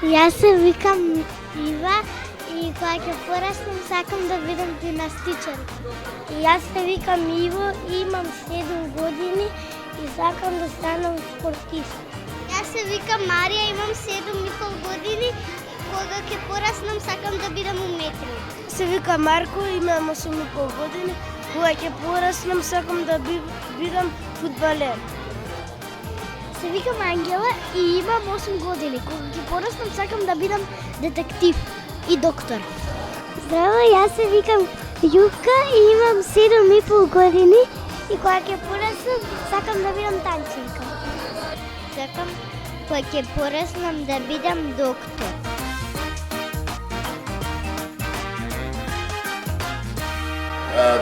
Јас се викам Ива и кога ќе пораснам сакам да бидам гимнастичар. И јас се викам Иво и имам 7 години и сакам да станам спортист. Јас се викам Марија, имам 7,5 години и кога ќе пораснам сакам да бидам уметник. Се вика Марко, имам 8,5 години. Кога ќе пораснам сакам да бидам фудбалер. Се викам Ангела и имам 8 години. Кога ќе пораснам сакам да бидам детектив и доктор. Здраво, јас се викам Јука и имам 7,5 години и кога ќе пораснам сакам да бидам танцинка. Сакам кога ќе пораснам да бидам доктор.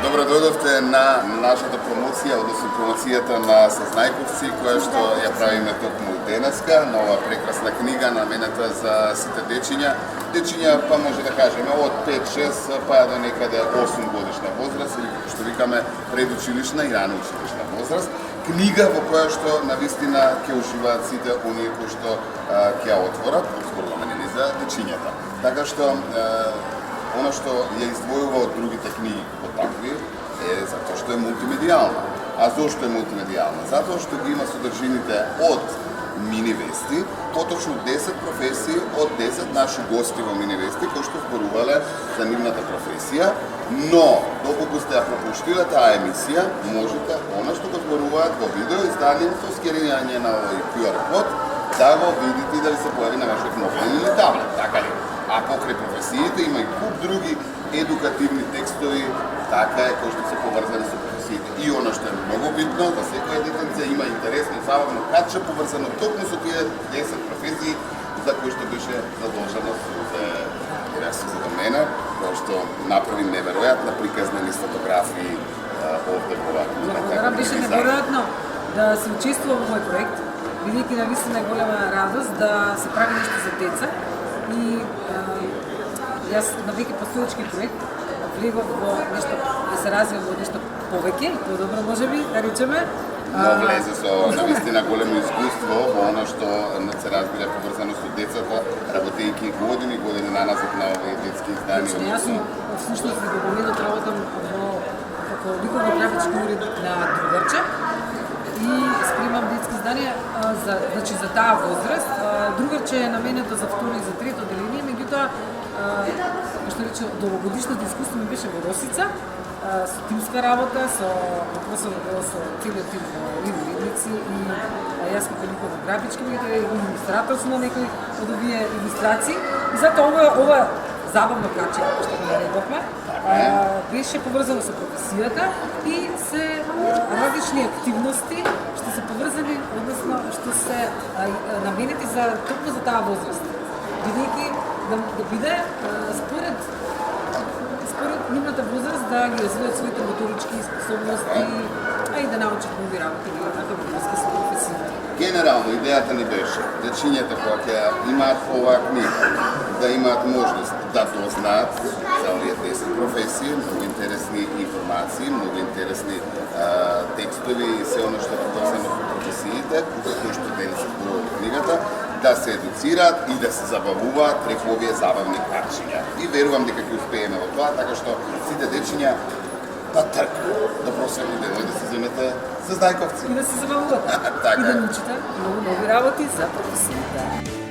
Добро дојдовте на нашата промоција, односно промоцијата на Сознајковци, која што ја правиме токму денеска, на оваа прекрасна книга наменета за сите дечиња. Дечиња, па може да кажеме, од 5-6 па до некаде 8 годишна возраст, или како што викаме предучилишна и рано училишна возраст. Книга во која што навистина ќе уживаат сите оние кои што ќе ја отворат, зборуваме нели за дечињата. Така што она што ја издвојува од другите книги како такви е затоа што е мултимедијална. А зошто е мултимедијална? Затоа што ги има содржините од Минивести, поточно 10 професии од 10 наши гости во Минивести кои што зборувале за нивната професија, но доколку сте ја пропуштиле таа емисија, можете она што го зборуваат во видео издание со скерирање на овој QR код да го видите и да ви се појави на вашиот мобилен или таблет, така ли? А покрај професиите има и куп други едукативни текстови, така е, кои што се поврзани со професиите. И она што е многу битно, за секој детенце има интересно, забавно каче поврзано токму со тие 10 професии за кои што беше задолжено за мене, кој што направи неверојатна приказнени с фотографии овде во оваа. Благодарам, беше неверојатно да се учествува во овој проект, бидејќи навистина голема радост да се прави нешто за деца. И јас на веќе постоечки проект влегов во нешто, да се развивам во нешто повеќе, подобро можеби, да речеме. Но влезе со навистина големо искуство во она што се разбира поврзано со децата, работејќи години наназад на овие детски издания. Јас сум всушност во моментот работам како ликово графички уред на Другарче и спремам детски издания за таа возраст. Другарче е наменето за второ и за трето деление, меѓутоа што рече долгогодишното искуство ми беше во Росица, со тимска работа, со целиот тим уредници и јас како ликово графички, меѓутоа и илустратор сум на некои од овие илустрации. И затоа ова забавно каче, што го наредовме, беше поврзано со професијата и се различни активности што се поврзани, односно што се наменети за токму за таа возраст. Бидејќи да биде според нивната возраст да ги развијат своите моторички способности, а и да научат нови работи како врска со професијата. Генерално идејата ни беше дечињата кога ќе имаат оваа книга да имаат можност да дознаат за овие 10 професии, многу интересни информации, многу интересни текстови и се оно што е поврзано со професиите, кои што денес се зборува во книгата, да се едуцираат и да се забавуваат преку овие забавни качиња. И верувам дека ќе успееме во тоа, така што сите дечиња да тркат да просени деној да се земете Сознајковци. И да се забавувате. Така и да научите многу нови работи за професијата.